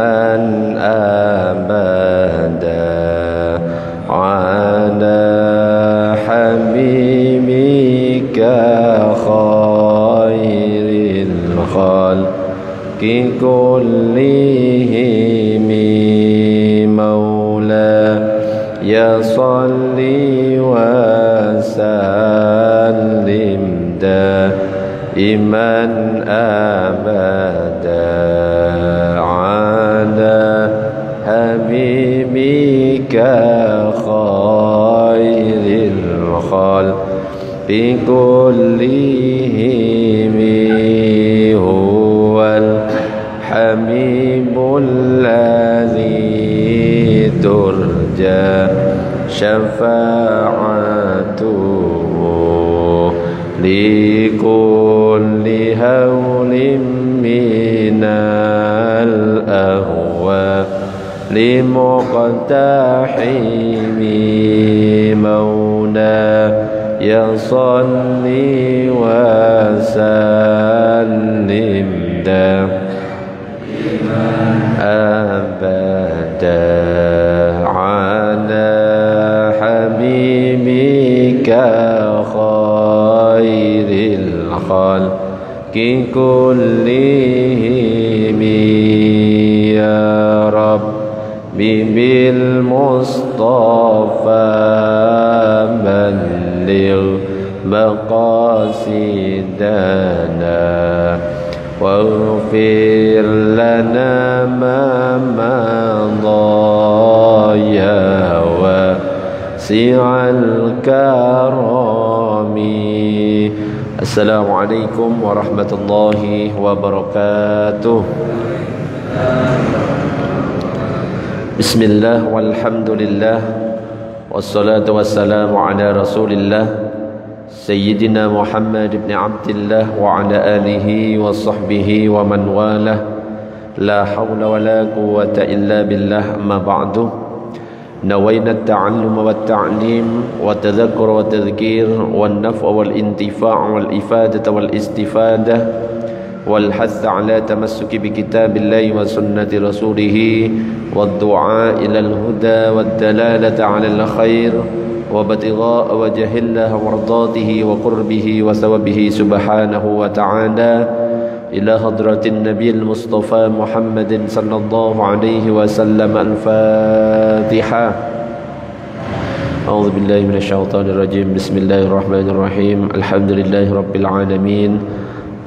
دائما أبدا على حبيبك خير الخلق كلهم مولاي صل وسلم دائما أبدا على حبيبك خير الخلق كلهم هو الحبيب الذي ترجى شفاعته لكل هول من الأهوال لمقتحم مولاي صل وسلم دائما أبدا على حبيبك خير الخلق كلهم يا رب بالمصطفى بلغ مقاصدنا واغفر لنا ما مضى يا واسع الكرم. Assalamualaikum warahmatullahi wabarakatuh. Bismillah walhamdulillah wassalatu wassalamu ala rasulillah Sayyidina Muhammad ibn Abdillah wa ala alihi wa sahbihi wa man walah. La hawla wa la quwwata illa billah. Amma ba'du. Nawayna at-ta'allum wa at-ta'lim wa tadhakkur wa tadhkir wal naf' wal intifa' wal ifadah wal istifadah wal hath ala tamassuki bi kitabillahi wa sunnati rasulih wad du'a ila al-huda wad dalalata ala al-khair wa batigha wajhillah wardatihi wa qurbihi wa sawabihi subhanahu wa ta'ala ila hadratin nabiyil mustafa Muhammadin sallallahu alaihi wasallam. Al-Fatihah. A'udzu billahi minasyaitonir rajim. Bismillahirrahmanirrahim. Alhamdulillahi rabbil alamin.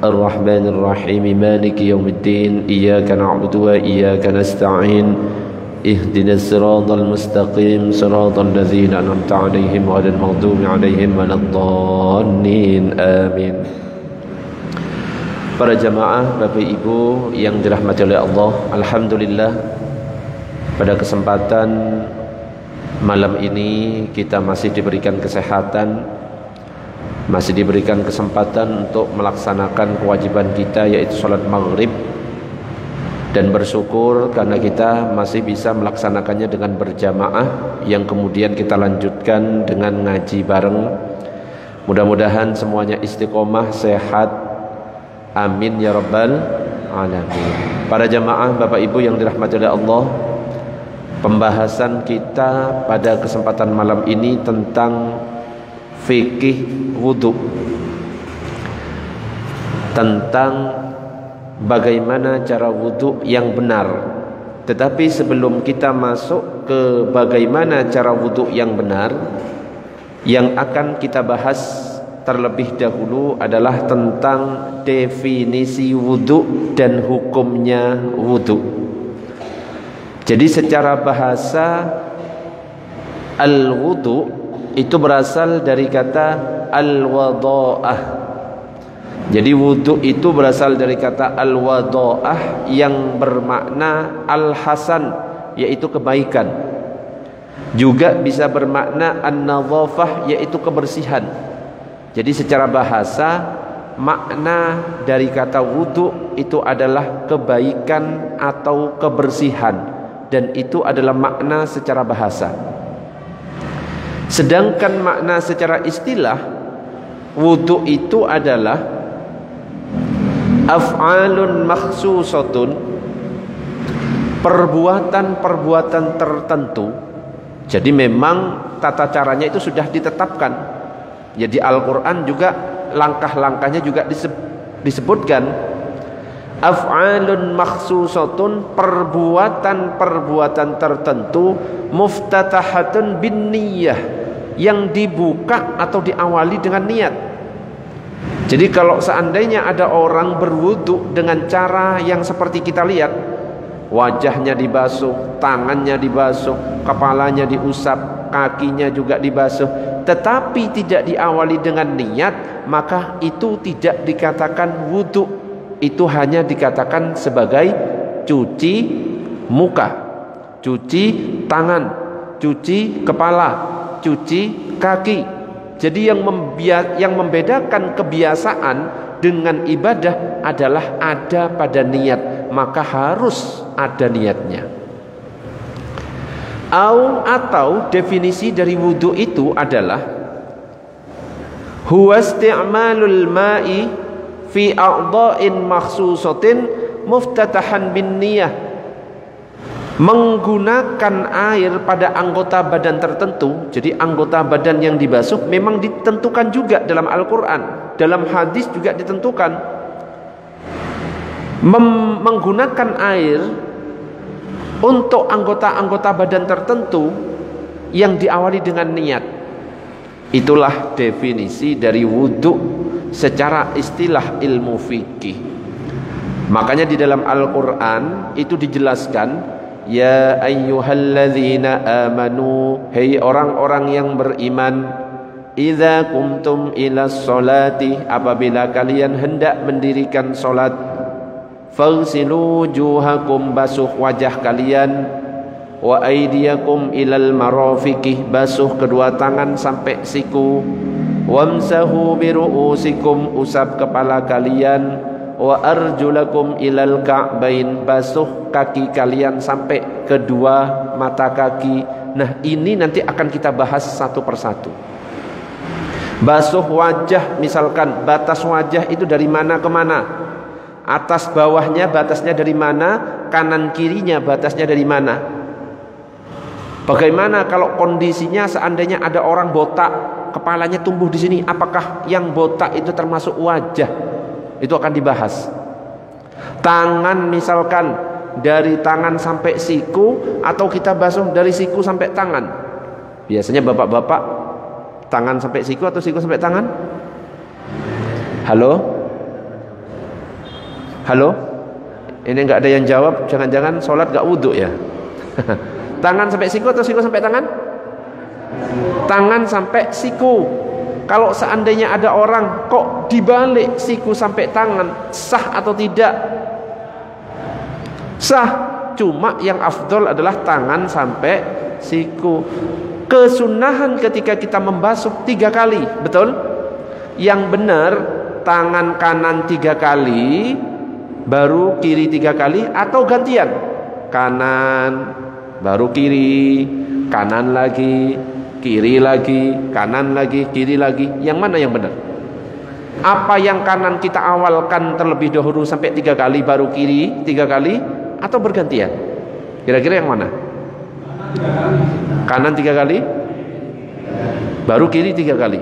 Ar-Rahmanir Rahim. Maliki yaumiddin. Iyyaka na'budu wa iyyaka nasta'in. Ihdinas siratal mustaqim. Siratal ladzina an'amta 'alaihim ghairil maghdubi 'alaihim waladdallin. Amin. Para jamaah, Bapak Ibu yang dirahmati oleh Allah, alhamdulillah pada kesempatan malam ini kita masih diberikan kesehatan, masih diberikan kesempatan untuk melaksanakan kewajiban kita yaitu sholat maghrib, dan bersyukur karena kita masih bisa melaksanakannya dengan berjamaah yang kemudian kita lanjutkan dengan ngaji bareng. Mudah-mudahan semuanya istiqomah, sehat. Amin ya rabbal alamin. Para jamaah, Bapak Ibu yang dirahmati oleh Allah, pembahasan kita pada kesempatan malam ini tentang fikih wudu, tentang bagaimana cara wudu yang benar. Tetapi sebelum kita masuk ke bagaimana cara wudu yang benar, yang akan kita bahas terlebih dahulu adalah tentang definisi wudu dan hukumnya wudu. Jadi secara bahasa al-wudu itu berasal dari kata al-wada'ah. Jadi wudu itu berasal dari kata al-wada'ah yang bermakna al-hasan, yaitu kebaikan. Juga bisa bermakna an-nadhafah, yaitu kebersihan. Jadi secara bahasa makna dari kata wudu itu adalah kebaikan atau kebersihan, dan itu adalah makna secara bahasa. Sedangkan makna secara istilah, wudu itu adalah af'alun makhsusatun perbuatan-perbuatan tertentu. Jadi memang tata caranya itu sudah ditetapkan. Jadi Al-Quran juga langkah-langkahnya juga disebutkan. Af'alun makhsusatun, perbuatan-perbuatan tertentu, muftatahatun bin niyah, yang dibuka atau diawali dengan niat. Jadi kalau seandainya ada orang berwudu dengan cara yang seperti kita lihat, wajahnya dibasuh, tangannya dibasuh, kepalanya diusap, kakinya juga dibasuh, tetapi tidak diawali dengan niat, maka itu tidak dikatakan wudu. Itu hanya dikatakan sebagai cuci muka, cuci tangan, cuci kepala, cuci kaki. Jadi yang membedakan kebiasaan dengan ibadah adalah ada pada niat, maka harus ada niatnya. Atau definisi dari wudu itu adalah huwa isti'malul ma'i fi a'dha'in makhsusatin muftatahan bin niyah, menggunakan air pada anggota badan tertentu. Jadi anggota badan yang dibasuh memang ditentukan juga dalam Al-Quran, dalam hadis juga ditentukan. Menggunakan air untuk anggota-anggota badan tertentu yang diawali dengan niat. Itulah definisi dari wudu secara istilah ilmu fikih. Makanya di dalam Al-Quran itu dijelaskan, ya ayyuhalladzina amanu, hei orang-orang yang beriman, idza kumtum ilas sholati, apabila kalian hendak mendirikan solat, faghsilu wujuhakum, basuh wajah kalian, wa aydiyakum ilal marafiqih, basuh kedua tangan sampai siku, wamsahu biru'usikum, usap kepala kalian, wa arjulakum ilal ka'bain, basuh kaki kalian sampai kedua mata kaki. Nah, ini nanti akan kita bahas satu persatu. Basuh wajah, misalkan batas wajah itu dari mana ke mana, atas bawahnya batasnya dari mana, kanan kirinya batasnya dari mana. Bagaimana kalau kondisinya seandainya ada orang botak, kepalanya tumbuh di sini, apakah yang botak itu termasuk wajah? Itu akan dibahas. Tangan misalkan dari tangan sampai siku, atau kita basuh dari siku sampai tangan. Biasanya bapak-bapak tangan sampai siku atau siku sampai tangan? Halo? Halo? Ini nggak ada yang jawab. Jangan-jangan sholat nggak wudhu ya? Tangan sampai siku atau siku sampai tangan? Tangan sampai siku. Kalau seandainya ada orang kok dibalik siku sampai tangan, sah atau tidak? Sah. Cuma yang afdol adalah tangan sampai siku. Kesunahan ketika kita membasuh 3 kali, betul? Yang benar tangan kanan 3 kali, baru kiri 3 kali, atau gantian? Kanan baru kiri, kanan lagi, kiri lagi, kanan lagi, kiri lagi. Yang mana yang benar? Apa yang kanan kita awalkan terlebih dahulu sampai 3 kali, baru kiri 3 kali, atau bergantian? Kira-kira yang mana? Kanan 3 kali, baru kiri 3 kali.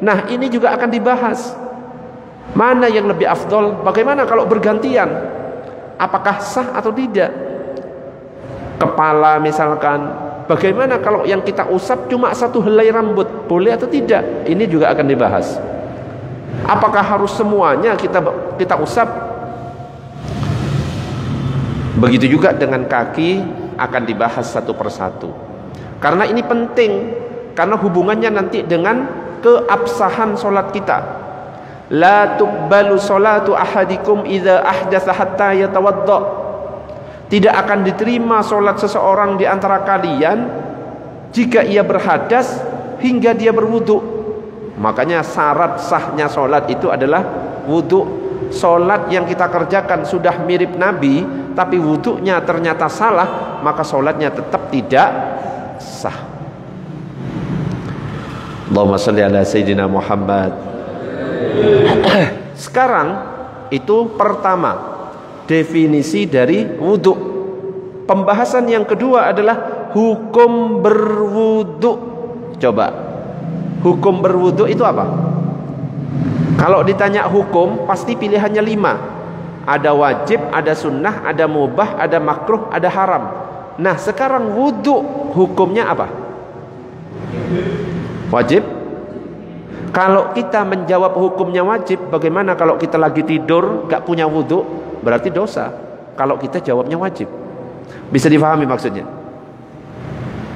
Nah, ini juga akan dibahas. Mana yang lebih afdol? Bagaimana kalau bergantian? Apakah sah atau tidak? Kepala misalkan, bagaimana kalau yang kita usap cuma 1 helai rambut, boleh atau tidak? Ini juga akan dibahas. Apakah harus semuanya kita usap? Begitu juga dengan kaki, akan dibahas satu persatu. Karena ini penting, karena hubungannya nanti dengan keabsahan solat kita. La tuqbalu solatu ahadikum idza ahdatsa hatta yatawadda. Tidak akan diterima solat seseorang di antara kalian jika ia berhadas hingga dia berwudu. Makanya syarat sahnya solat itu adalah wudu. Solat yang kita kerjakan sudah mirip Nabi, tapi wudunya ternyata salah, maka solatnya tetap tidak sah. Allahumma shalli ala Sayyidina Muhammad. Sekarang itu pertama, definisi dari wudu. Pembahasan yang kedua adalah hukum berwudu. Coba, hukum berwudu itu apa? Kalau ditanya hukum, pasti pilihannya 5. Ada wajib, ada sunnah, ada mubah, ada makruh, ada haram. Nah, sekarang wudu hukumnya apa? Wajib. Kalau kita menjawab hukumnya wajib, bagaimana kalau kita lagi tidur gak punya wudu? Berarti dosa. Kalau kita jawabnya wajib. Bisa difahami maksudnya?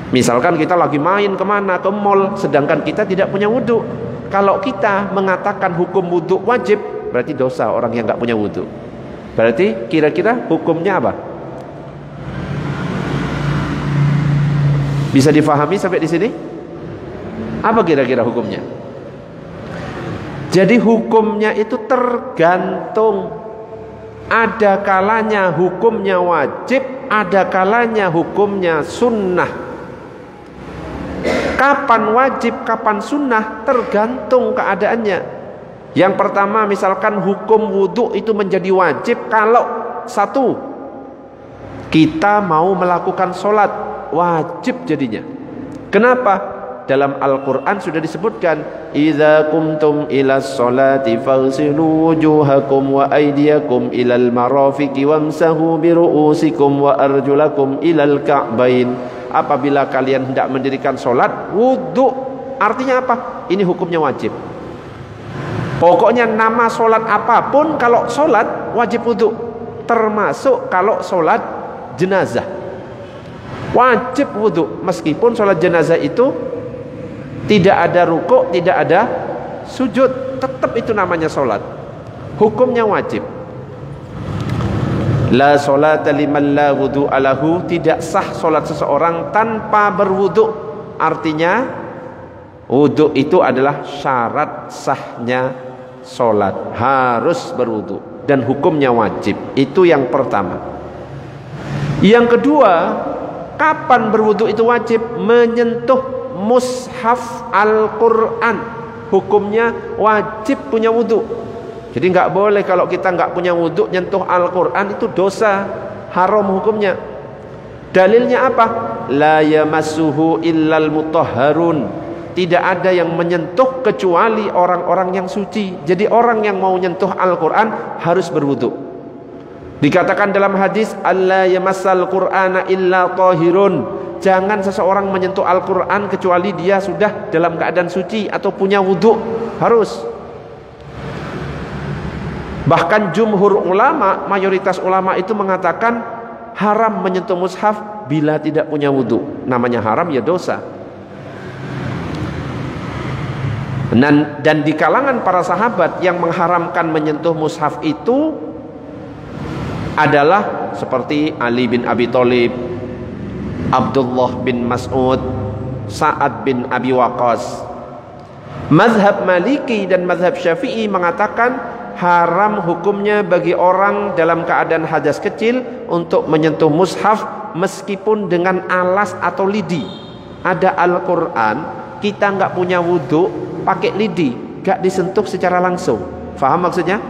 Misalkan kita lagi main kemana, ke mall, sedangkan kita tidak punya wudu. Kalau kita mengatakan hukum wudu wajib, berarti dosa orang yang gak punya wudu. Berarti kira-kira hukumnya apa? Bisa difahami sampai di sini? Apa kira-kira hukumnya? Jadi hukumnya itu tergantung. Ada kalanya hukumnya wajib, ada kalanya hukumnya sunnah. Kapan wajib, kapan sunnah, tergantung keadaannya. Yang pertama, misalkan hukum wudu itu menjadi wajib kalau 1, kita mau melakukan sholat, wajib jadinya. Kenapa? Dalam Al-Quran sudah disebutkan, idza kumtum ilas sholati faghsilu wujuhakum wa aydiyakum ilal marafiqi wamsahu biru'usikum wa arjulakum ilal ka'bain. Apabila kalian hendak mendirikan sholat, wudu. Artinya apa? Ini hukumnya wajib. Pokoknya nama sholat apapun, kalau sholat wajib wudu. Termasuk kalau sholat jenazah, wajib wudu. Meskipun sholat jenazah itu tidak ada rukuk, tidak ada sujud, tetap itu namanya sholat. Hukumnya wajib. La sholata liman la wudu'a lahu. Tidak sah sholat seseorang tanpa berwudu. Artinya wudu itu adalah syarat sahnya sholat, harus berwudu, dan hukumnya wajib. Itu yang pertama. Yang kedua, kapan berwudu itu wajib? Menyentuh mushaf Al-Quran, hukumnya wajib punya wudu. Jadi nggak boleh kalau kita nggak punya wudu nyentuh Al-Quran, itu dosa, haram hukumnya. Dalilnya apa? La yamassuhu illal mutahharun. Tidak ada yang menyentuh kecuali orang-orang yang suci. Jadi orang yang mau nyentuh Al-Quran harus berwudu. Dikatakan dalam hadis, alla yamassal Qur'ana illa tahirun. Jangan seseorang menyentuh Al-Quran kecuali dia sudah dalam keadaan suci atau punya wudu. Harus. Bahkan jumhur ulama, mayoritas ulama itu mengatakan haram menyentuh mushaf bila tidak punya wudu. Namanya haram, ya dosa. Dan di kalangan para sahabat yang mengharamkan menyentuh mushaf itu adalah seperti Ali bin Abi Thalib, Abdullah bin Mas'ud, Sa'ad bin Abi Waqqas. Mazhab Maliki dan mazhab Syafi'i mengatakan haram hukumnya bagi orang dalam keadaan hadas kecil untuk menyentuh mushaf meskipun dengan alas atau lidi. Ada Al-Quran, kita nggak punya wudu, pakai lidi, nggak disentuh secara langsung. Faham maksudnya?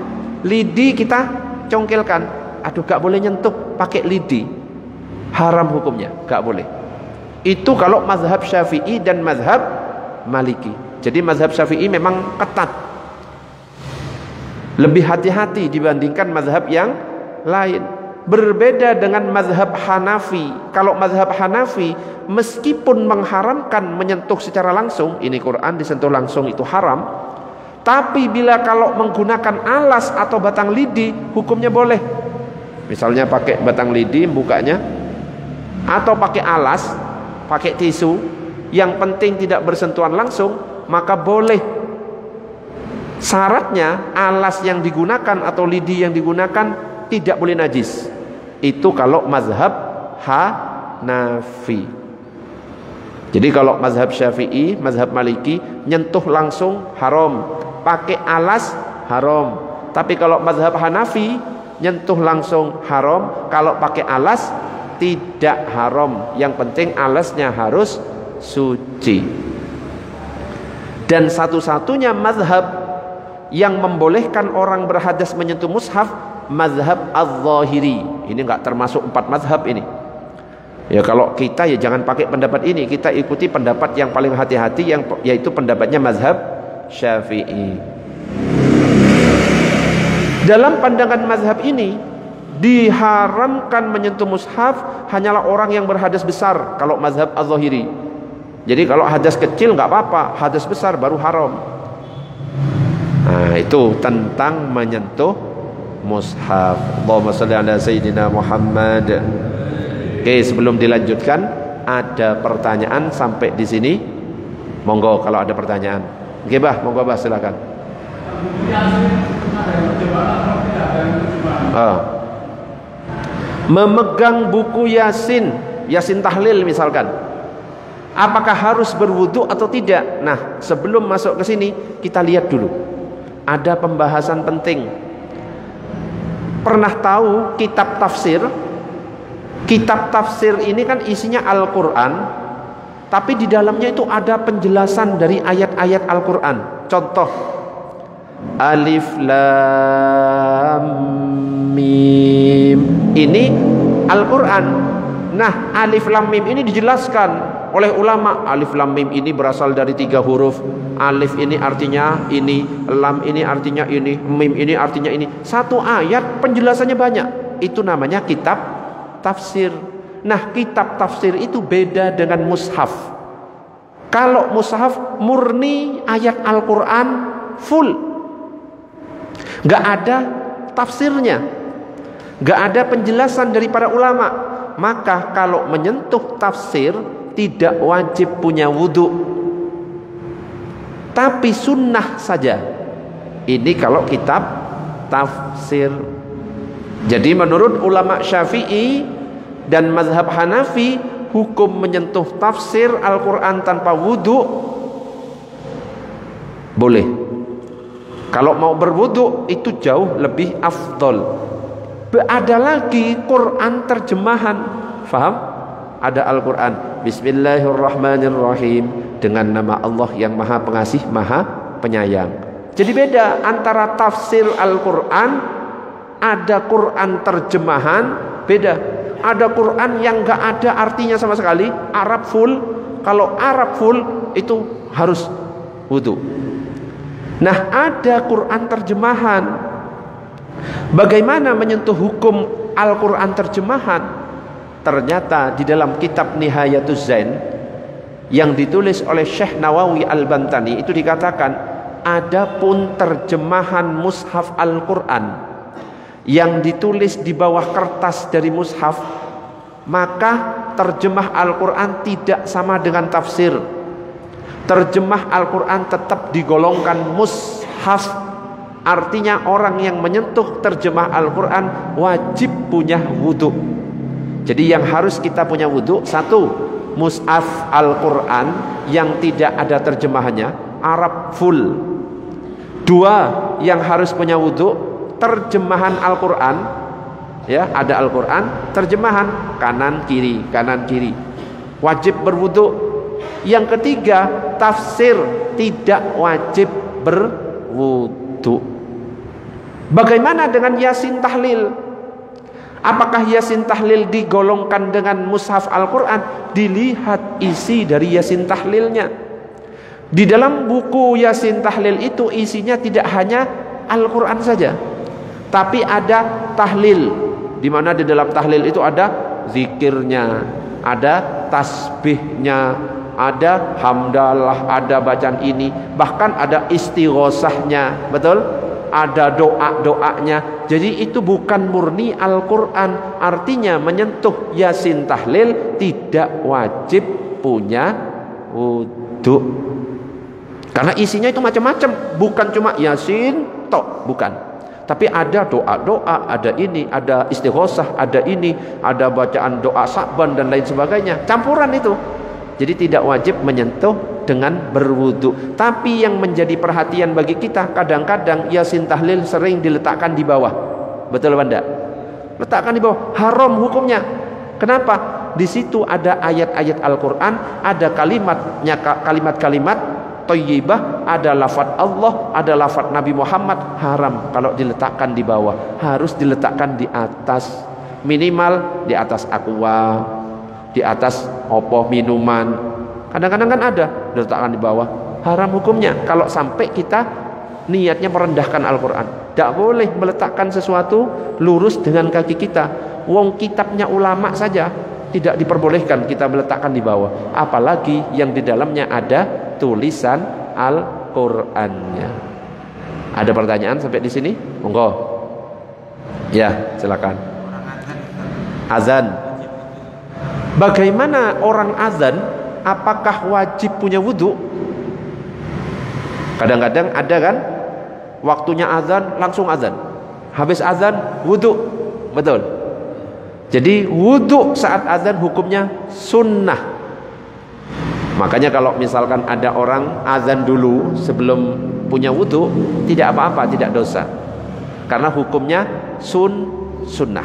Lidi kita congkelkan, aduh nggak boleh nyentuh, pakai lidi, haram hukumnya, nggak boleh. Itu kalau mazhab Syafi'i dan mazhab Maliki. Jadi mazhab Syafi'i memang ketat, lebih hati-hati dibandingkan mazhab yang lain. Berbeda dengan mazhab Hanafi. Kalau mazhab Hanafi, meskipun mengharamkan menyentuh secara langsung, ini Quran disentuh langsung itu haram, tapi bila kalau menggunakan alas atau batang lidi, hukumnya boleh. Misalnya pakai batang lidi bukanya, atau pakai alas, pakai tisu, yang penting tidak bersentuhan langsung, maka boleh. Syaratnya alas yang digunakan atau lidi yang digunakan tidak boleh najis. Itu kalau mazhab Hanafi. Jadi kalau mazhab Syafi'i, mazhab Maliki, nyentuh langsung haram, pakai alas haram. Tapi kalau mazhab Hanafi, nyentuh langsung haram, kalau pakai alas tidak haram. Yang penting alasnya harus suci. Dan satu-satunya mazhab yang membolehkan orang berhadas menyentuh mushaf, mazhab Az-Zahiri. Ini enggak termasuk 4 mazhab ini. Ya kalau kita ya jangan pakai pendapat ini, kita ikuti pendapat yang paling hati-hati, yaitu pendapatnya mazhab Syafi'i. Dalam pandangan mazhab ini diharamkan menyentuh mushaf hanyalah orang yang berhadas besar kalau mazhab Az-Zahiri. Jadi kalau hadas kecil nggak apa-apa, hadas besar baru haram. Nah itu tentang menyentuh mushaf. Allahumma shalli ala sayyidina Muhammad. Oke, sebelum dilanjutkan, ada pertanyaan sampai di sini? Monggo kalau ada pertanyaan. Oke, Bah, monggo Bah, silakan. Memegang buku Yasin tahlil misalkan, apakah harus berwudu atau tidak? Nah, sebelum masuk ke sini kita lihat dulu. Ada pembahasan penting. Pernah tahu kitab tafsir? Kitab tafsir ini kan isinya Al-Quran, tapi di dalamnya itu ada penjelasan dari ayat-ayat Al-Quran. Contoh, Alif Lam Mim, ini Al-Quran. Nah, Alif Lam Mim ini dijelaskan oleh ulama. Alif Lam Mim ini berasal dari 3 huruf. Alif ini artinya ini, Lam ini artinya ini, Mim ini artinya ini. Satu ayat penjelasannya banyak. Itu namanya kitab tafsir. Nah, kitab tafsir itu beda dengan mushaf. Kalau mushaf murni ayat Al-Quran full, gak ada tafsirnya, gak ada penjelasan dari para ulama. Maka kalau menyentuh tafsir tidak wajib punya wudhu, tapi sunnah saja. Ini kalau kitab tafsir. Jadi menurut ulama Syafi'i dan mazhab Hanafi, hukum menyentuh tafsir Al-Quran tanpa wudhu boleh. Kalau mau berwudhu itu jauh lebih afdol. Ada lagi Quran terjemahan, faham? Ada Al-Quran Bismillahirrahmanirrahim, dengan nama Allah yang maha pengasih maha penyayang. Jadi beda antara tafsir Al-Quran, ada Quran terjemahan, beda. Ada Quran yang gak ada artinya sama sekali, Arab full. Kalau Arab full itu harus wudu. Nah, ada Quran terjemahan. Bagaimana menyentuh hukum Al-Quran terjemahan? Ternyata di dalam kitab Nihayatuz Zain yang ditulis oleh Syekh Nawawi Al-Bantani itu dikatakan, adapun terjemahan mushaf Al-Quran yang ditulis di bawah kertas dari mushaf, maka terjemah Al-Quran tidak sama dengan tafsir. Terjemah Al-Quran tetap digolongkan mushaf. Artinya orang yang menyentuh terjemah Al-Quran wajib punya wudhu. Jadi yang harus kita punya wudhu, satu, mushaf Al-Quran yang tidak ada terjemahannya, Arab full. Dua, yang harus punya wudhu, terjemahan Al-Quran, ya, ada Al-Quran terjemahan kanan kiri, wajib berwudu. Yang ketiga, tafsir tidak wajib berwudu. Bagaimana dengan Yasin tahlil? Apakah Yasin tahlil digolongkan dengan mushaf Al-Quran? Dilihat isi dari Yasin tahlilnya. Di dalam buku Yasin tahlil itu isinya tidak hanya Al-Quran saja, tapi ada tahlil, di mana di dalam tahlil itu ada zikirnya, ada tasbihnya, ada hamdalah, ada bacaan ini, bahkan ada istighosahnya, betul? Ada doa-doanya. Jadi itu bukan murni Al-Quran. Artinya menyentuh Yasin tahlil tidak wajib punya wudhu, karena isinya itu macam-macam, bukan cuma Yasin tok, bukan. Tapi ada doa-doa, ada ini, ada istighosah, ada ini, ada bacaan doa Sa'ban dan lain sebagainya. Campuran itu. Jadi tidak wajib menyentuh dengan berwudu. Tapi yang menjadi perhatian bagi kita, kadang-kadang Yasin tahlil sering diletakkan di bawah. Betul apa enggak? Letakkan di bawah. Haram hukumnya. Kenapa? Di situ ada ayat-ayat Al-Quran, ada kalimat-kalimat thayyibah, ada lafaz Allah, ada lafaz Nabi Muhammad. Haram kalau diletakkan di bawah, harus diletakkan di atas, minimal di atas akwa, di atas opo minuman. Kadang-kadang kan ada diletakkan di bawah. Haram hukumnya kalau sampai kita niatnya merendahkan Al-Quran. Tidak boleh meletakkan sesuatu lurus dengan kaki kita. Wong kitabnya ulama saja tidak diperbolehkan kita meletakkan di bawah, apalagi yang di dalamnya ada tulisan Al-Qur'annya. Ada pertanyaan sampai di sini? Monggo. Ya, silakan. Azan. Bagaimana orang azan? Apakah wajib punya wudu? Kadang-kadang ada kan, waktunya azan langsung azan, habis azan wudu, betul. Jadi wudu saat azan hukumnya sunnah. Makanya kalau misalkan ada orang azan dulu sebelum punya wudu, tidak apa-apa, tidak dosa, karena hukumnya sunnah.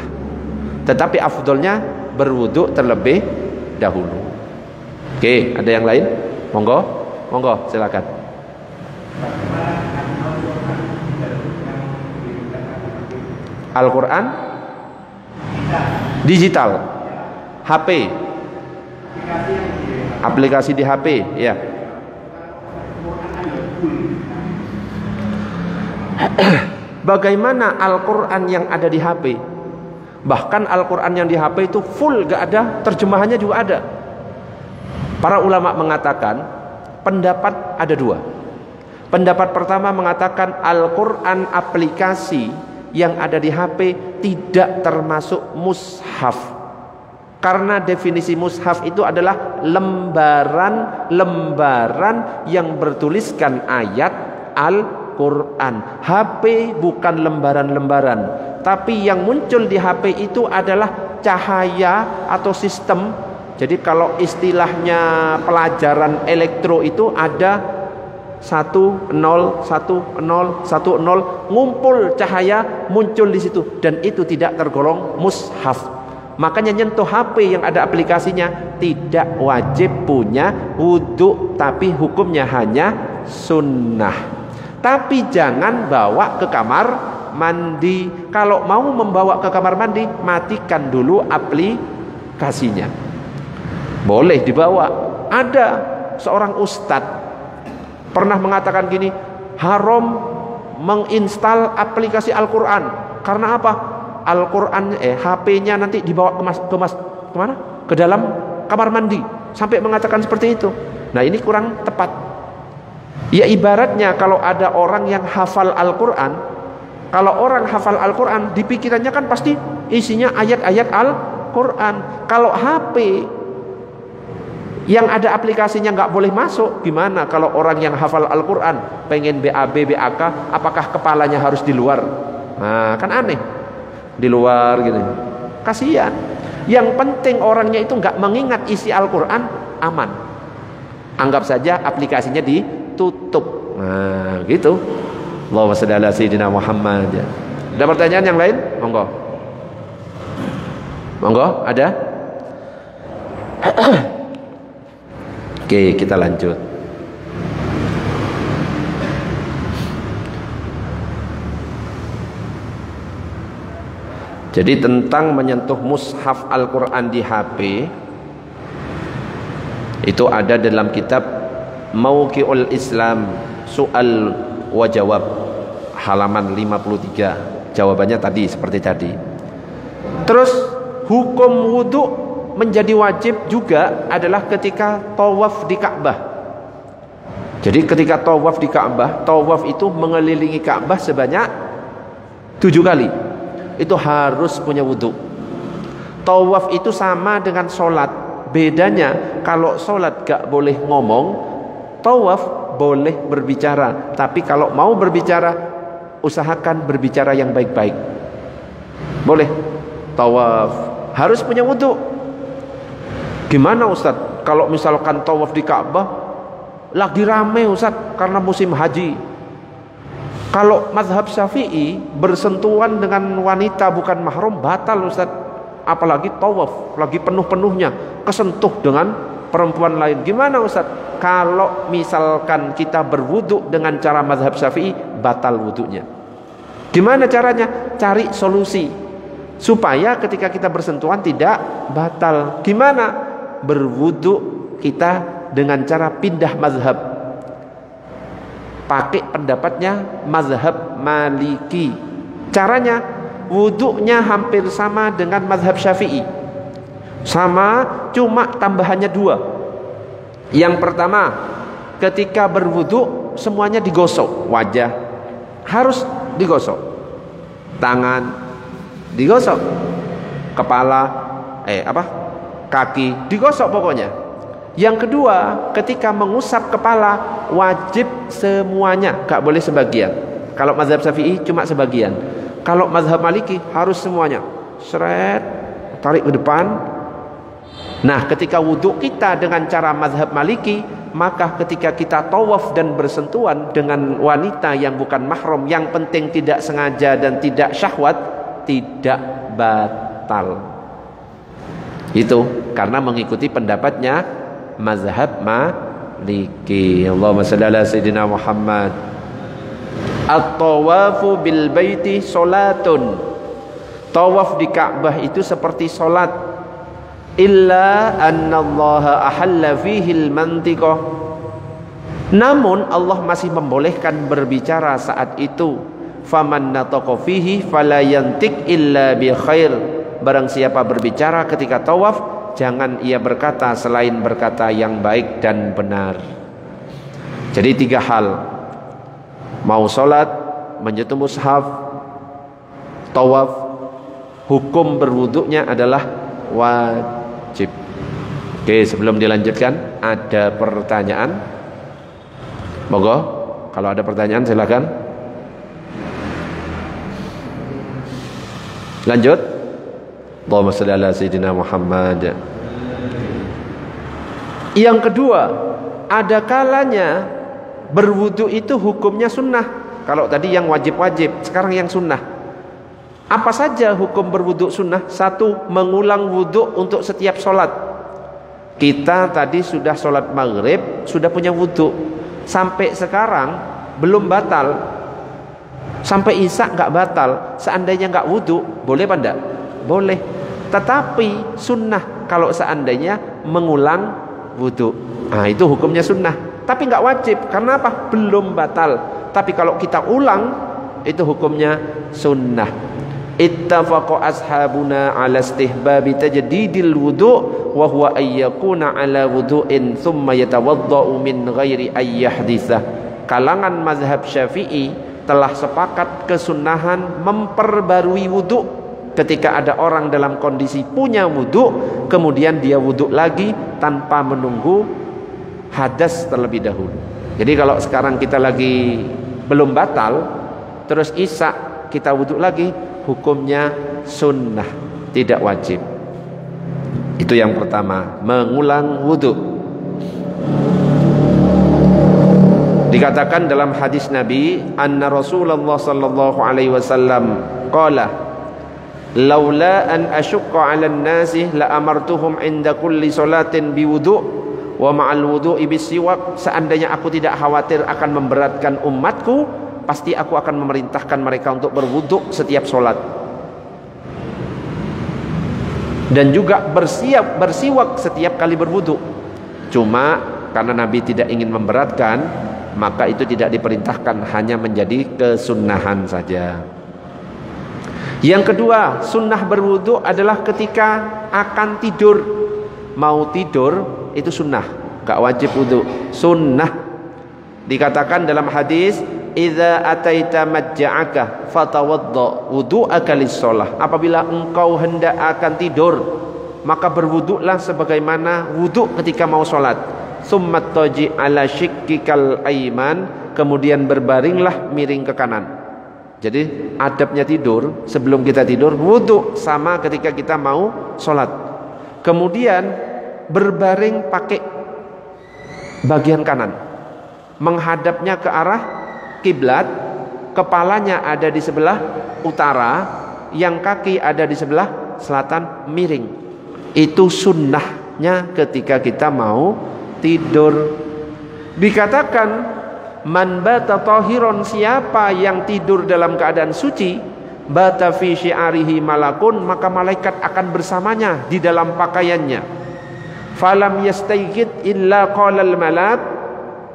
Tetapi afdolnya berwudu terlebih dahulu. Oke, ada yang lain? Monggo, monggo, silakan. Al-Quran digital, HP, aplikasi di HP, ya. Bagaimana Al-Quran yang ada di HP? Bahkan Al-Quran yang di HP itu full, gak ada terjemahannya juga ada. Para ulama mengatakan pendapat ada dua. Pendapat pertama mengatakan Al-Quran aplikasi yang ada di HP tidak termasuk mushaf, karena definisi mushaf itu adalah lembaran-lembaran yang bertuliskan ayat Al-Quran. HP bukan lembaran-lembaran, tapi yang muncul di HP itu adalah cahaya atau sistem. Jadi kalau istilahnya pelajaran elektro itu ada 1 0 1 0 1 0, ngumpul cahaya muncul di situ, dan itu tidak tergolong mushaf. Makanya nyentuh HP yang ada aplikasinya tidak wajib punya wudu, tapi hukumnya hanya sunnah. Tapi jangan bawa ke kamar mandi. Kalau mau membawa ke kamar mandi, matikan dulu aplikasinya. Boleh dibawa. Ada seorang ustadz pernah mengatakan gini, haram menginstal aplikasi Al-Quran. Karena apa? Al-Quran HP-nya nanti dibawa kemana? Ke dalam kamar mandi. Sampai mengatakan seperti itu. Nah, ini kurang tepat. Ya ibaratnya kalau ada orang yang hafal Al-Quran, kalau orang hafal Al-Quran, di pikirannya kan pasti isinya ayat-ayat Al-Quran. Kalau HP yang ada aplikasinya nggak boleh masuk, gimana kalau orang yang hafal Al-Quran pengen BAB, BAK, apakah kepalanya harus di luar? Nah, kan aneh, di luar gitu, kasihan. Yang penting orangnya itu nggak mengingat isi Al-Quran, aman. Anggap saja aplikasinya ditutup. Nah, gitu. Allahumma shalli ala sayyidina Muhammad. Ada pertanyaan yang lain? Monggo. Monggo, ada? Oke, kita lanjut. Jadi tentang menyentuh mushaf Al-Quran di HP, itu ada dalam kitab Mauqi'ul Islam Soal wa Jawab, halaman 53. Jawabannya tadi seperti tadi. Terus hukum wudu menjadi wajib juga adalah ketika tawaf di Ka'bah. Jadi ketika tawaf di Ka'bah, tawaf itu mengelilingi Ka'bah sebanyak 7 kali. Itu harus punya wudu. Tawaf itu sama dengan sholat. Bedanya kalau sholat gak boleh ngomong, tawaf boleh berbicara. Tapi kalau mau berbicara, usahakan berbicara yang baik-baik. Boleh. Tawaf harus punya wudu. Gimana Ustaz kalau misalkan tawaf di Ka'bah lagi rame Ustaz karena musim haji? Kalau mazhab Syafi'i bersentuhan dengan wanita bukan mahram batal Ustaz. Apalagi tawaf lagi penuh-penuhnya kesentuh dengan perempuan lain. Gimana Ustaz? Kalau misalkan kita berwudu dengan cara mazhab Syafi'i, batal wudunya. Gimana caranya? Cari solusi supaya ketika kita bersentuhan tidak batal. Gimana? berwudu kita dengan cara pindah mazhab, pakai pendapatnya mazhab Maliki. Caranya wudunya hampir sama dengan mazhab Syafi'i, sama, cuma tambahannya dua. Yang pertama, ketika berwudu semuanya digosok, wajah harus digosok, tangan digosok, kepala kaki digosok pokoknya. Yang kedua, ketika mengusap kepala wajib semuanya, gak boleh sebagian. Kalau mazhab Syafi'i cuma sebagian. Kalau mazhab Maliki harus semuanya. Seret, tarik ke depan. Nah, ketika wudhu kita dengan cara mazhab Maliki, maka ketika kita tawaf dan bersentuhan dengan wanita yang bukan mahram, yang penting tidak sengaja dan tidak syahwat, tidak batal. Itu karena mengikuti pendapatnya mazhab Maliki. Allahumma shalli ala sayyidina Muhammad. At-tawafu bil baiti salatun. Tawaf di Ka'bah itu seperti salat. Illa annallaha ahalla fihil mantiqah. Namun Allah masih membolehkan berbicara saat itu. Faman nataqa fihi fala yantiq illa bi khair. Barang siapa berbicara ketika tawaf, jangan ia berkata selain berkata yang baik dan benar. Jadi 3 hal. Mau sholat, menyentuh mushaf, tawaf, hukum berwuduknya adalah wajib. Oke, sebelum dilanjutkan, ada pertanyaan? Monggo, kalau ada pertanyaan silakan. Lanjut. Allahumma shalli ala sayyidina Muhammad. Yang kedua, ada kalanya berwudu itu hukumnya sunnah. Kalau tadi yang wajib-wajib, sekarang yang sunnah. Apa saja hukum berwudu sunnah? 1, mengulang wudu untuk setiap sholat. Kita tadi sudah sholat maghrib, sudah punya wudu. Sampai sekarang belum batal. Sampai isya nggak batal. Seandainya nggak wudu, boleh apa enggak? Boleh. Tetapi sunnah kalau seandainya mengulang wudu. Nah, itu hukumnya sunnah. Tapi nggak wajib. Karena apa? Belum batal. Tapi kalau kita ulang, itu hukumnya sunnah. Ittafaqa ashabuna ala istihbabi tajdidil wudu wa huwa ayyakuna ala wudu'in thumma yatawaddau min ghairi ayyahditsah. Kalangan mazhab Syafi'i telah sepakat kesunahan memperbarui wudu. Ketika ada orang dalam kondisi punya wudu, kemudian dia wudu lagi tanpa menunggu hadas terlebih dahulu. Jadi kalau sekarang kita lagi belum batal, terus isya kita wudu lagi, hukumnya sunnah, tidak wajib. Itu yang pertama, mengulang wudu. Dikatakan dalam hadis Nabi, anna Rasulullah sallallahu alaihi wasallam qala, laula an asyqa 'alan nasi la amartuhum 'inda kulli salatin biwudu' wa ma'al wudu'i bisiwak. Seandainya aku tidak khawatir akan memberatkan umatku, pasti aku akan memerintahkan mereka untuk berwudu setiap solat, dan juga bersiwak setiap kali berwudu. Cuma karena Nabi tidak ingin memberatkan, maka itu tidak diperintahkan, hanya menjadi kesunnahan saja. Yang kedua, sunnah berwudu adalah ketika akan tidur. Mau tidur itu sunnah, gak wajib wudu, sunnah. Dikatakan dalam hadis, idza ataita majja'aka fatawadda wudu'aka lis-shalah. Apabila engkau hendak akan tidur, maka berwuduklah sebagaimana wudu ketika mau salat. Tsumma taji ala shikkikal aiman, kemudian berbaringlah miring ke kanan. Jadi adabnya tidur, sebelum kita tidur wudu sama ketika kita mau sholat. Kemudian berbaring pakai bagian kanan, menghadapnya ke arah kiblat, kepalanya ada di sebelah utara, yang kaki ada di sebelah selatan, miring. Itu sunnahnya ketika kita mau tidur. Dikatakan man bata tahiron, siapa yang tidur dalam keadaan suci, bata fi syi'arihi malakun, maka malaikat akan bersamanya di dalam pakaiannya. falam yastayqid illa qalal malak,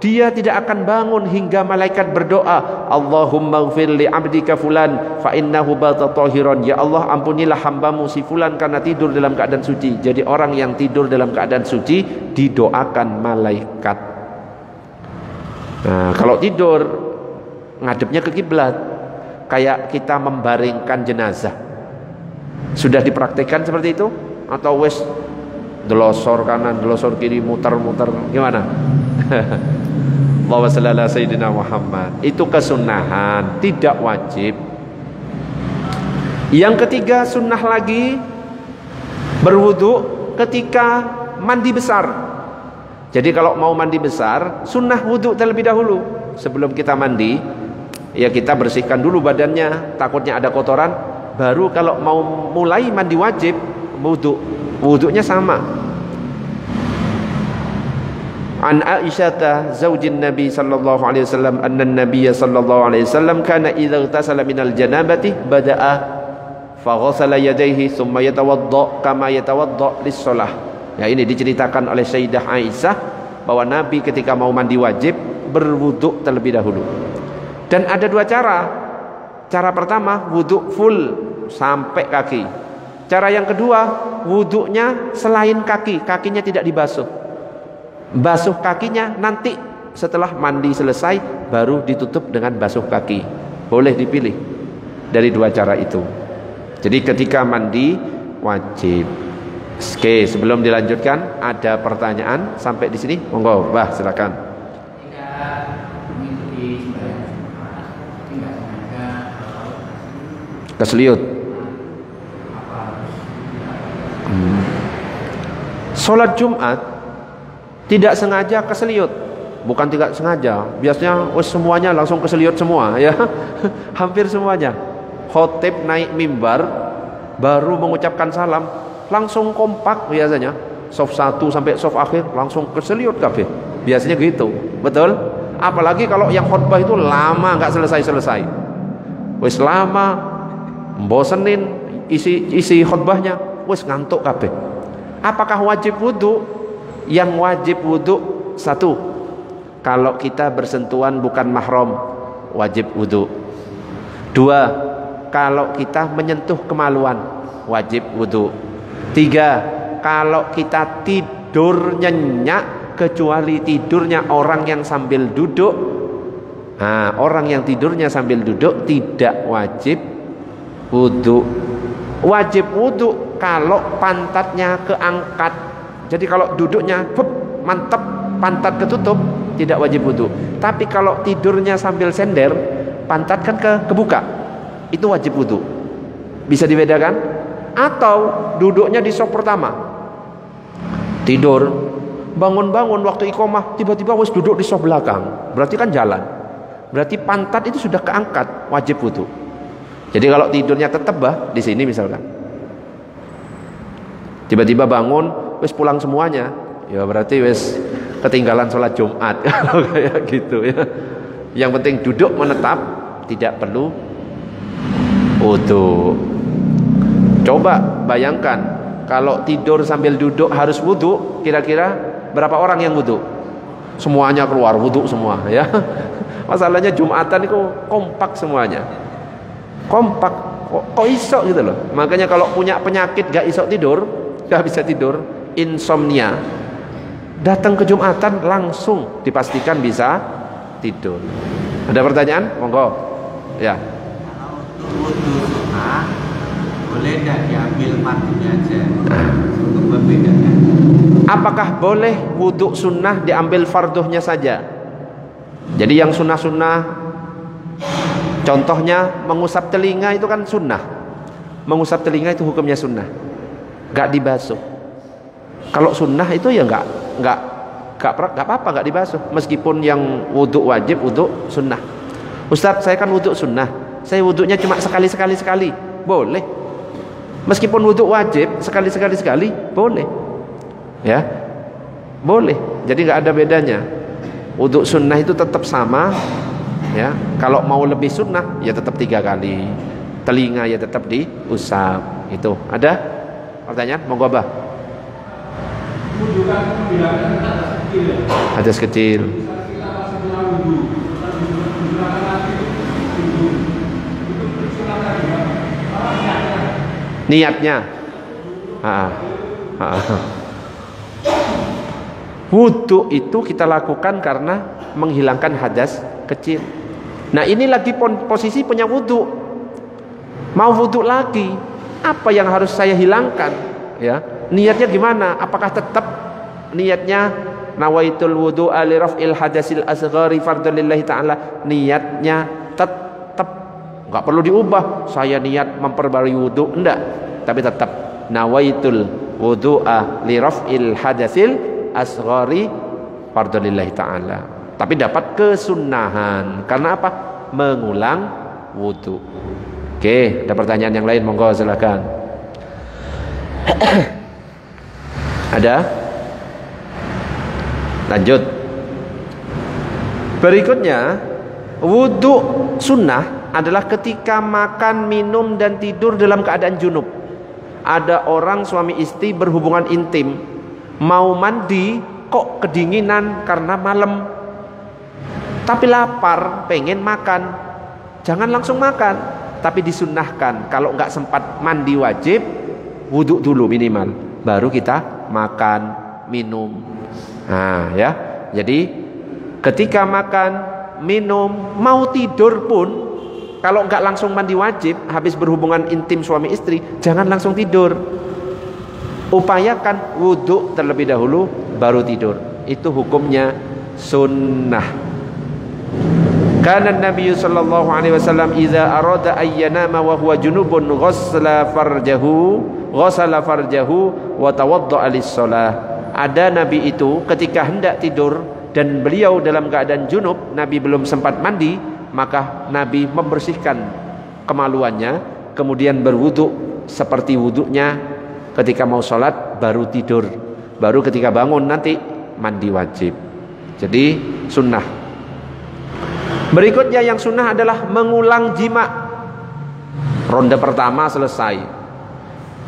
dia tidak akan bangun hingga malaikat berdoa, Allahumma ighfir li 'abdika fulan fa innahu bata tahiran. Ya Allah, ampunilah hambamu si fulan karena tidur dalam keadaan suci. Jadi orang yang tidur dalam keadaan suci didoakan malaikat. Nah, kalau tidur ngadepnya ke kiblat, kayak kita membaringkan jenazah. Sudah dipraktikkan seperti itu atau wes delosor kanan, delosor kiri, muter-muter, gimana? Allahumma shalli ala sayyidina Muhammad. Itu kesunahan, tidak wajib. Yang ketiga sunnah lagi berwudu ketika mandi besar. Jadi kalau mau mandi besar, sunnah wudu terlebih dahulu. Sebelum kita mandi, ya kita bersihkan dulu badannya, takutnya ada kotoran. Baru kalau mau mulai mandi wajib, wudu. Wudunya sama. An Aisyah zaujin Nabi sallallahu alaihi wasallam anna Nabiy sallallahu alaihi wasallam kana idza ightasala minal janabati bada'a fa ghassala yadayhi thumma yatawadda kama yatawadda lis-shalah. Ya, ini diceritakan oleh Sayyidah Aisyah bahwa Nabi ketika mau mandi wajib berwudu terlebih dahulu. Dan ada dua cara. Cara pertama wudu full sampai kaki. Cara yang kedua wudunya selain kaki, kakinya tidak dibasuh. Basuh kakinya nanti setelah mandi selesai baru ditutup dengan basuh kaki. Boleh dipilih dari dua cara itu. Jadi ketika mandi wajib. Oke, sebelum dilanjutkan ada pertanyaan sampai di sini? Monggo, Mbah, silakan. Keseliut. Sholat Jumat tidak sengaja keseliut, bukan tidak sengaja. Biasanya semuanya langsung keseliut semua, ya. Hampir semuanya. Khotib naik mimbar, baru mengucapkan salam, langsung kompak biasanya. Sof 1 sampai sof akhir langsung keseliut kabeh. Biasanya gitu, betul? Apalagi kalau yang khutbah itu lama nggak selesai-selesai. Wis lama, bosenin isi khutbahnya, wis ngantuk kabeh. Apakah wajib wudu? Yang wajib wudu satu, kalau kita bersentuhan bukan mahram wajib wudu. Dua, kalau kita menyentuh kemaluan wajib wudu. Tiga, kalau kita tidur nyenyak kecuali tidurnya orang yang sambil duduk. Nah, orang yang tidurnya sambil duduk tidak wajib wudu. Wajib wudu kalau pantatnya keangkat. Jadi kalau duduknya mantap, pantat ketutup, tidak wajib wudu. Tapi kalau tidurnya sambil sender, pantat kan kebuka, itu wajib wudu. Bisa dibedakan? Atau duduknya di sop pertama, tidur, bangun-bangun waktu iqomah, tiba-tiba wis duduk di sop belakang, berarti kan jalan. Berarti pantat itu sudah keangkat, wajib wudu. Jadi kalau tidurnya tetap di sini misalkan, tiba-tiba bangun, wis pulang semuanya, ya berarti wis ketinggalan sholat Jumat. Kayak gitu ya. Yang penting duduk menetap, tidak perlu wudu. Coba bayangkan kalau tidur sambil duduk harus wudu, kira-kira berapa orang yang wudu? Semuanya keluar wudu semua, ya. Masalahnya Jumatan itu kompak semuanya, kompak. Kok iso gitu loh. Makanya kalau punya penyakit gak iso tidur, gak bisa tidur, insomnia, datang ke Jumatan langsung dipastikan bisa tidur. Ada pertanyaan? Monggo. Ya. Kalau untuk wudu sunnah boleh tidak diambil fardunya aja untuk membedakan? Apakah boleh wudu sunnah diambil farduhnya saja? Jadi yang sunnah-sunnah, contohnya mengusap telinga itu kan sunnah. Mengusap telinga itu hukumnya sunnah, gak dibasuh. Kalau sunnah itu ya nggak apa-apa, nggak dibasuh. Meskipun yang wudhu wajib, wudhu sunnah. Ustadz, saya kan wudhu sunnah, saya wudhunya cuma sekali, boleh. Meskipun wudhu wajib sekali, boleh. Ya, boleh. Jadi nggak ada bedanya. Wudhu sunnah itu tetap sama. Ya, kalau mau lebih sunnah ya tetap 3 kali. Telinga ya tetap diusap. Itu ada pertanyaan? Monggo, Bah. Wudu Hadas kecil. Niatnya. Wudu itu kita lakukan karena menghilangkan hadas kecil. Nah ini lagi posisi punya wudu, mau wudu lagi, apa yang harus saya hilangkan? Ya, niatnya gimana? Apakah tetap niatnya nawaitul wudu'a li raf'il hadasil asghari fardhan lillahi ta'ala? Niatnya tetap nggak perlu diubah. Saya niat memperbarui wudu, enggak, tapi tetap nawaitul wudu'a li raf'il hadasil asghari fardhan lillahi ta'ala. Tapi dapat kesunahan. Karena apa? Mengulang wudu. Oke, ada pertanyaan yang lain, monggo silakan. Ada? Lanjut. Berikutnya, wudu sunnah adalah ketika makan, minum dan tidur dalam keadaan junub. Ada orang suami istri berhubungan intim, mau mandi kok kedinginan karena malam, tapi lapar, pengen makan. Jangan langsung makan, tapi disunnahkan kalau nggak sempat mandi wajib, wudhu dulu minimal, baru kita makan, minum. Nah ya, jadi ketika makan, minum, mau tidur pun, kalau nggak langsung mandi wajib, habis berhubungan intim suami istri, jangan langsung tidur. Upayakan wudhu terlebih dahulu, baru tidur. Itu hukumnya sunnah. Karena Nabi sallallahu alaihi wasallam idza arada ayyanama wa huwa junubun ghassala farjahu wa tawaddaa lis-shalah. Ada Nabi itu ketika hendak tidur dan beliau dalam keadaan junub, Nabi belum sempat mandi, maka Nabi membersihkan kemaluannya, kemudian berwudu seperti wudunya ketika mau sholat, baru tidur, baru ketika bangun nanti mandi wajib. Jadi sunnah. Berikutnya yang sunnah adalah mengulang jima. Ronde pertama selesai,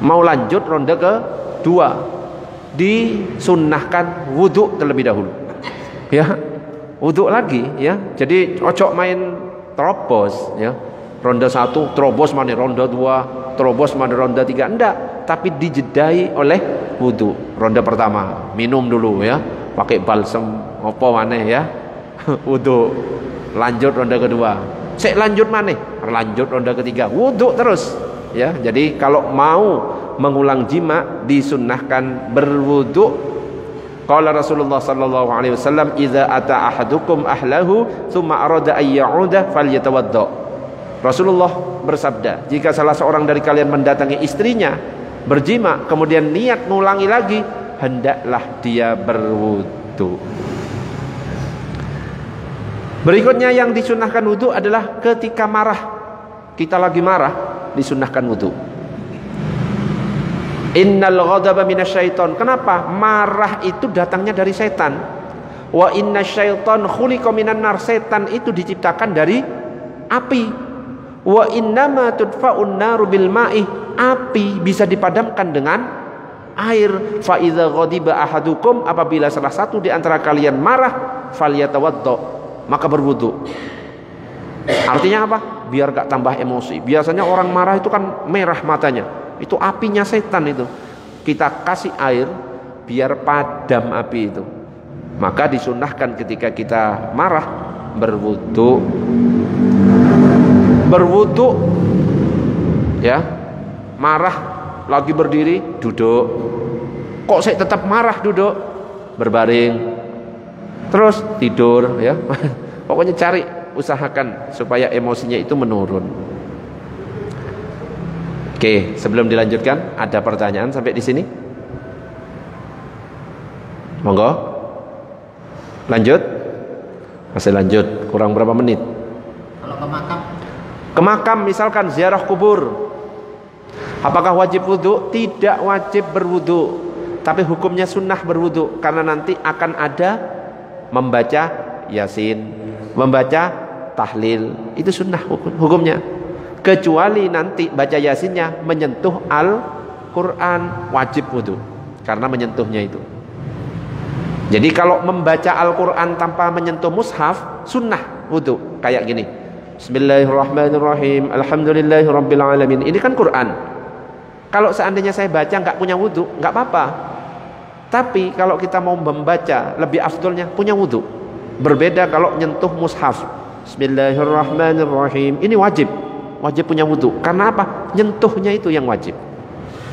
mau lanjut ronde kedua, disunnahkan wudu terlebih dahulu. Ya, wudu lagi ya. Jadi ojo main terobos ya. Ronde 1 terobos mana ronde 2, terobos mana ronde 3, enggak, tapi dijedai oleh wudu. Ronde pertama minum dulu ya, pakai balsem opo maneh ya. Wudu. Lanjut ronde kedua, lanjut mana? Lanjut ronde ketiga, wudu terus ya. Jadi kalau mau mengulang jima disunnahkan berwudu. Qala Rasulullah sallallahu alaihi wasallam, "Idza ata ahadukum ahlahu tsumma arada ay ya'uda falyatawadda." Rasulullah bersabda, jika salah seorang dari kalian mendatangi istrinya berjima kemudian niat ngulangi lagi, hendaklah dia berwudu. Berikutnya yang disunahkan wudu adalah ketika marah. Kita lagi marah, disunahkan wudu. Innal ghadaba minasyaiton. Kenapa? Marah itu datangnya dari setan. Wa innasyaiton khuliqa minan nar. Setan itu diciptakan dari api. Wa innama tudfa'un naru bil ma'i. Api bisa dipadamkan dengan air. Fa idza ghadiba ahadukum, apabila salah satu di antara kalian marah, falyatawadda, maka berwudu. Artinya apa? Biar gak tambah emosi. Biasanya orang marah itu kan merah matanya, itu apinya setan itu. Kita kasih air biar padam api itu. Maka disunahkan ketika kita marah berwudu. Berwudu ya. Marah lagi berdiri, duduk. Kok saya tetap marah, duduk, berbaring, terus tidur ya. Pokoknya cari, usahakan supaya emosinya itu menurun. Oke, sebelum dilanjutkan, ada pertanyaan sampai di sini? Monggo. Lanjut? Masih lanjut, kurang berapa menit? Kalau ke makam? Ke makam misalkan ziarah kubur, apakah wajib wudu? Tidak wajib berwudu, tapi hukumnya sunnah berwudu, karena nanti akan ada membaca Yasin, membaca tahlil, itu sunnah hukumnya. Kecuali nanti baca Yasinnya menyentuh Al-Quran, wajib wudu karena menyentuhnya itu. Jadi kalau membaca Al-Quran tanpa menyentuh mushaf, sunnah wudu. Kayak gini, Bismillahirrahmanirrahim, Alhamdulillahirabbil alamin. Ini kan Quran. Kalau seandainya saya baca nggak punya wudu, nggak apa-apa. Tapi kalau kita mau membaca, lebih afdolnya punya wudu. Berbeda kalau nyentuh mushaf. Bismillahirrahmanirrahim. Ini wajib punya wudu. Karena apa? Nyentuhnya itu yang wajib.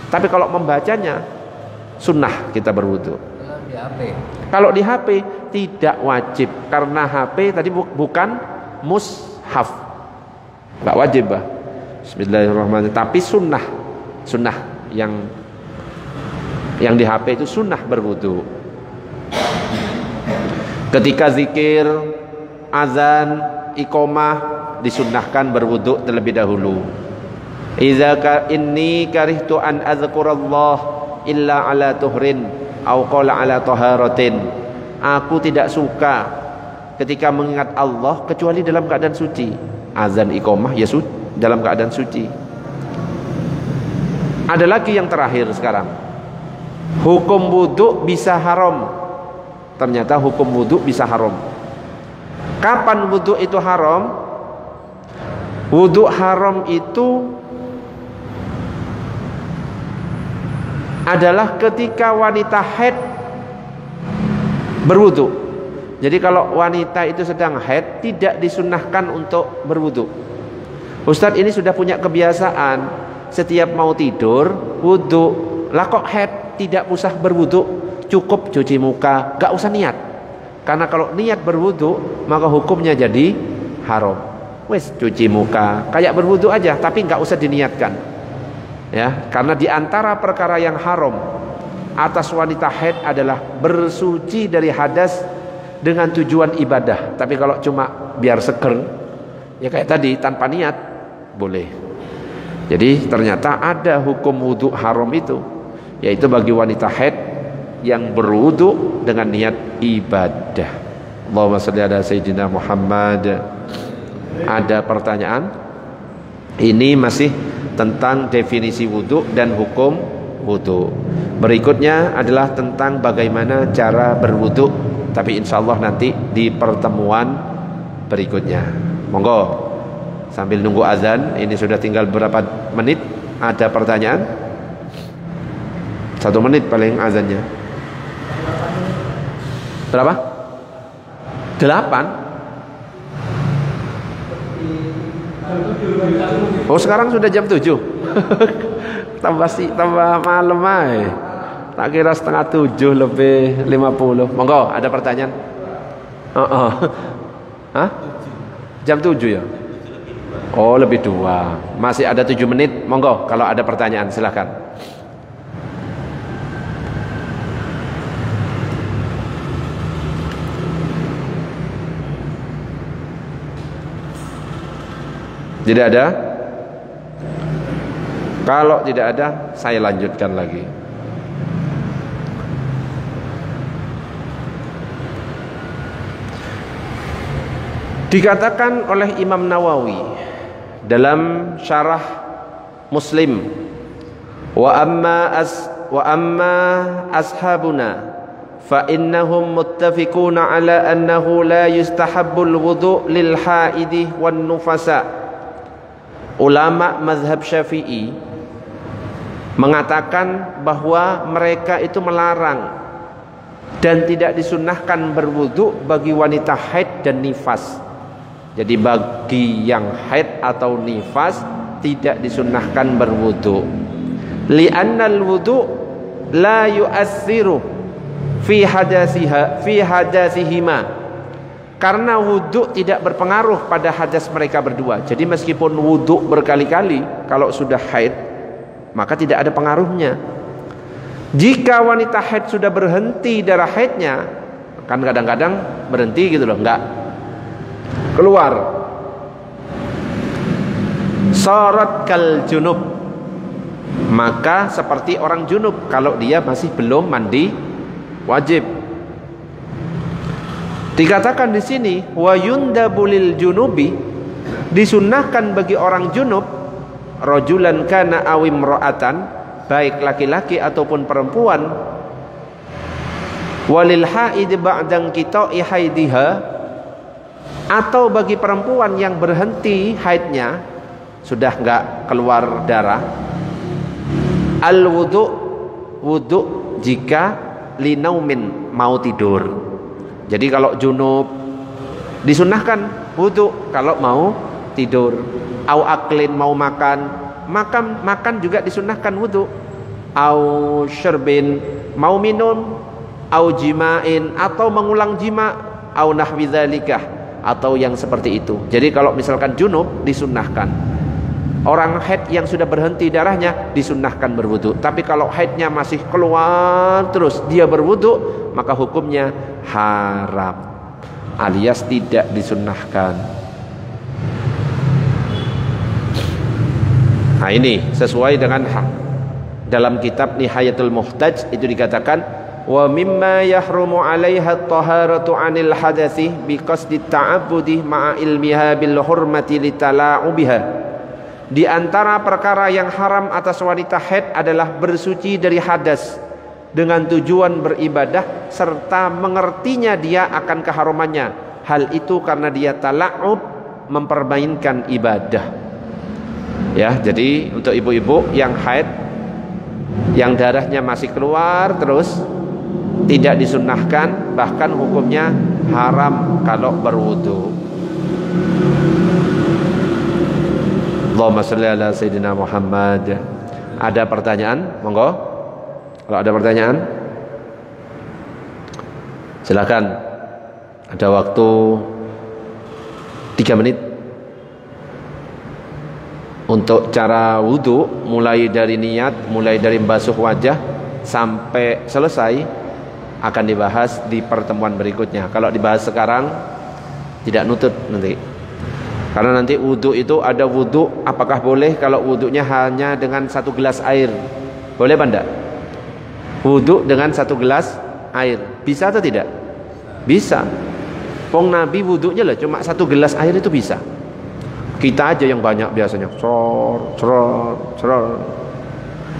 Tapi kalau membacanya, sunnah kita berwudu. Kalau di HP tidak wajib, karena HP tadi bukan mushaf, nggak wajib bah. Bismillahirrahmanirrahim. Tapi sunnah yang di HP itu sunnah berwudu. Ketika zikir, azan, iqomah disunnahkan berwudu terlebih dahulu. Inni karihtu an azkurallah illa ala tuhrin au qala ala taharatin. Aku tidak suka ketika mengingat Allah kecuali dalam keadaan suci. Azan, iqomah ya dalam keadaan suci. Ada lagi yang terakhir sekarang. Hukum wudu bisa haram. Ternyata hukum wudu bisa haram. Kapan wudu itu haram? Wudu haram itu adalah ketika wanita haid berwudu. Jadi kalau wanita itu sedang haid, tidak disunnahkan untuk berwudu. Ustadz ini sudah punya kebiasaan setiap mau tidur wudu. Lah kok haid tidak usah berwudu, cukup cuci muka, gak usah niat. Karena kalau niat berwudu maka hukumnya jadi haram. Wes cuci muka kayak berwudu aja, tapi gak usah diniatkan. Ya, karena diantara perkara yang haram atas wanita haid adalah bersuci dari hadas dengan tujuan ibadah. Tapi kalau cuma biar seger, ya kayak tadi tanpa niat boleh. Jadi ternyata ada hukum wudu haram itu, yaitu bagi wanita haid yang berwudu dengan niat ibadah. Allahumma shalli ala sayyidina Muhammad. Ada pertanyaan? Ini masih tentang definisi wudu dan hukum wudu. Berikutnya adalah tentang bagaimana cara berwudu, tapi insya Allah nanti di pertemuan berikutnya. Monggo sambil nunggu azan, ini sudah tinggal berapa menit. Ada pertanyaan? 1 menit paling azannya. Berapa? 8? Oh sekarang sudah jam 7. tambah malam aja. Tak kira setengah 7 lebih 50. Monggo ada pertanyaan? Hah? Jam 7 ya? Oh lebih 2. Masih ada 7 menit. Monggo kalau ada pertanyaan silakan. Tidak ada? Kalau tidak ada, saya lanjutkan lagi. Dikatakan oleh Imam Nawawi dalam syarah Muslim, wa amma ashabuna fa innahum muttafiquna ala annahu la yustahabbul wudu' lil haidi wan nufasa. Ulama mazhab Syafi'i mengatakan bahwa mereka itu melarang dan tidak disunnahkan berwudu bagi wanita haid dan nifas. Jadi bagi yang haid atau nifas tidak disunnahkan berwudu. Li'annal wudu la yu'assiru fi hadasihima. Karena wudu tidak berpengaruh pada hadas mereka berdua. Jadi meskipun wudu berkali-kali, kalau sudah haid maka tidak ada pengaruhnya. Jika wanita haid sudah berhenti darah haidnya, kan kadang-kadang berhenti gitu loh, enggak keluar, sarat kal junub, maka seperti orang junub kalau dia masih belum mandi wajib. Dikatakan di sini wa yundabu lil junubi, disunnahkan bagi orang junub, rajulan kana awim ra'atan, baik laki-laki ataupun perempuan, Walil haid ba'dan qita'i haidiha, atau bagi perempuan yang berhenti haidnya, sudah enggak keluar darah, al wudu jika linaumin, mau tidur. Jadi kalau junub disunnahkan wudu kalau mau tidur. Au aklin, mau makan juga disunnahkan wudu. Au syurbin, mau minum. Au jima'in, atau mengulang jima. Au nahwi dzalikah, atau yang seperti itu. Jadi kalau misalkan junub disunnahkan. Orang haid yang sudah berhenti darahnya disunnahkan berwudu. Tapi kalau haidnya masih keluar terus dia berwudu, maka hukumnya haram, alias tidak disunnahkan. Nah ini sesuai dengan dalam kitab Nihayatul Muhtaj itu dikatakan, wa mimma yahrumu 'alaiha at-taharatu 'anil hadathi biqasdi ta'abbudi ma'a ilmiha bil hurmati litala'ubiha. Di antara perkara yang haram atas wanita haid adalah bersuci dari hadas dengan tujuan beribadah serta mengertinya dia akan keharumannya. Hal itu karena dia tala'ub, mempermainkan ibadah. Ya, jadi untuk ibu-ibu yang haid, yang darahnya masih keluar terus, tidak disunnahkan, bahkan hukumnya haram kalau berwudu. Allahumma sholli ala sayyidina Muhammad. Ada pertanyaan? Monggo. Kalau ada pertanyaan, silakan. Ada waktu 3 menit untuk cara wudu, mulai dari niat, mulai dari membasuh wajah sampai selesai akan dibahas di pertemuan berikutnya. Kalau dibahas sekarang tidak nutut nanti. Karena nanti wudu itu ada wudu, apakah boleh kalau wudunya hanya dengan 1 gelas air? Boleh apa enggak? Wudu dengan 1 gelas air, bisa atau tidak? Bisa. Pong Nabi wudunya lah cuma 1 gelas air itu bisa. Kita aja yang banyak biasanya. Ceror.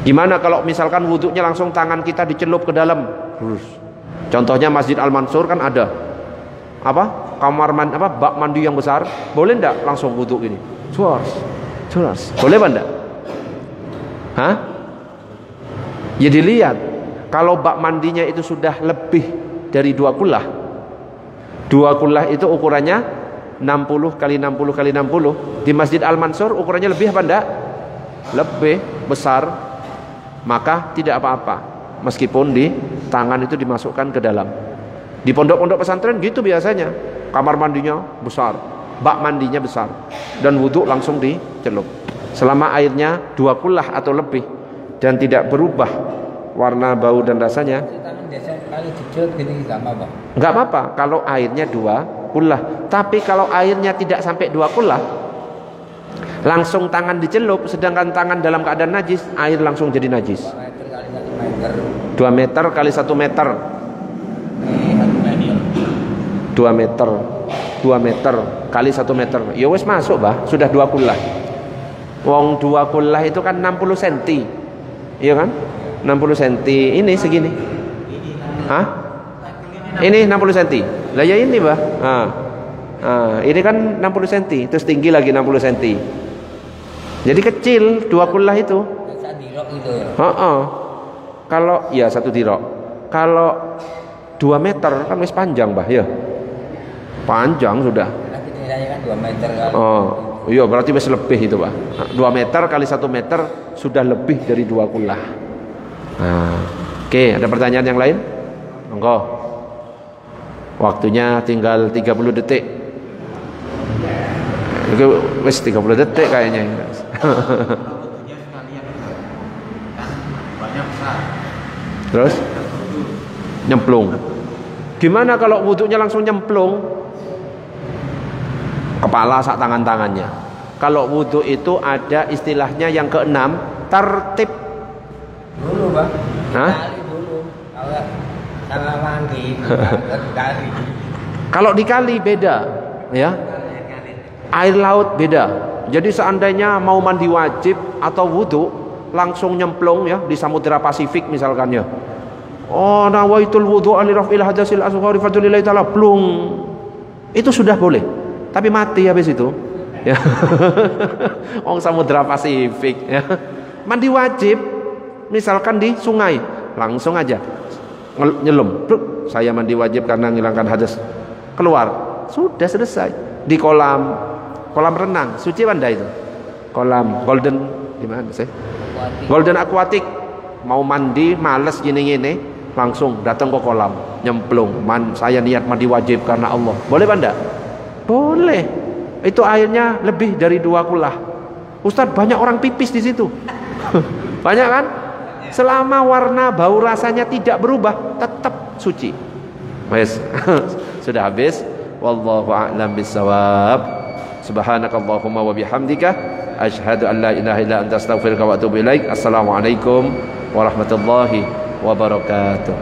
Gimana kalau misalkan wudunya langsung tangan kita dicelup ke dalam? Contohnya Masjid Al-Mansur kan ada kamar mandi, bak mandi yang besar, boleh ndak langsung wudu gini? Curas. Boleh apa ndak? Hah? Ya dilihat. Kalau bak mandinya itu sudah lebih dari 2 kullah. 2 kullah itu ukurannya 60 kali 60 kali 60. Di Masjid Al-Mansur ukurannya lebih apa ndak? Lebih besar. Maka tidak apa-apa, meskipun di tangan itu dimasukkan ke dalam. Di pondok-pondok pesantren gitu biasanya, kamar mandinya besar, bak mandinya besar, dan wudhu langsung dicelup. Selama airnya 2 kullah atau lebih dan tidak berubah warna, bau dan rasanya, nggak apa-apa kalau airnya 2 kullah. Tapi kalau airnya tidak sampai 2 kullah, langsung tangan dicelup, sedangkan tangan dalam keadaan najis, air langsung jadi najis. 2 meter kali 1 meter. 2 meter kali 1 meter. Ya wis masuk, Bah. Sudah 2 kullah. Wong 2 kullah itu kan 60 cm. Iya kan? 60 cm. Ini segini. Hah? Ini 60 cm. Lah ya ini, Bah. Ini kan 60 cm, terus tinggi lagi 60 cm. Jadi kecil 2 kullah itu. Kalau ya 1 dirok. Kalau 2 meter kan wis panjang, Bah, ya. Panjang sudah. Kan 2 meter kali. Iya berarti wis lebih itu, Pak. 2 meter kali 1 meter sudah lebih dari 2 kullah. Oke, ada pertanyaan yang lain? Monggo. Waktunya tinggal 30 detik. Wis 30 detik kayaknya. Terus nyemplung. Gimana kalau wudunya langsung nyemplung? Kepala sak tangannya. Kalau wudu itu ada istilahnya yang ke-6, tertib. Dulu, Bang. Hah? Dulu. Kalau mandi, kali. Kalau dikali beda, ya. Air laut beda. Jadi seandainya mau mandi wajib atau wudu, langsung nyemplung ya di Samudra Pasifik misalkan ya. Oh, nawaitul wudhu'a li raf'il hadasil asghari fadlillahi ta'ala, blung. Itu sudah boleh. Tapi mati habis itu. Ya. Ong Samudra Pasifik ya. Mandi wajib misalkan di sungai, langsung aja nyelam. Saya mandi wajib karena menghilangkan hadas. Keluar. Sudah selesai. Di kolam renang, suci Anda itu. Kolam golden gimana sih? Golden aquatic. Mau mandi males gini-gini, langsung datang ke kolam, nyemplung. Saya niat mandi wajib karena Allah. Boleh Anda? Boleh. Itu airnya lebih dari 2 kulah. Ustadz, banyak orang pipis di situ. Banyak kan? Selama warna bau rasanya tidak berubah, tetap suci. Wes. Sudah habis. Wallahu a'lam bissawab. Subhanakallahumma wa bihamdika asyhadu an la ilaha illa anta astaghfiruka wa atubu ilaik. Assalamualaikum warahmatullahi wabarakatuh.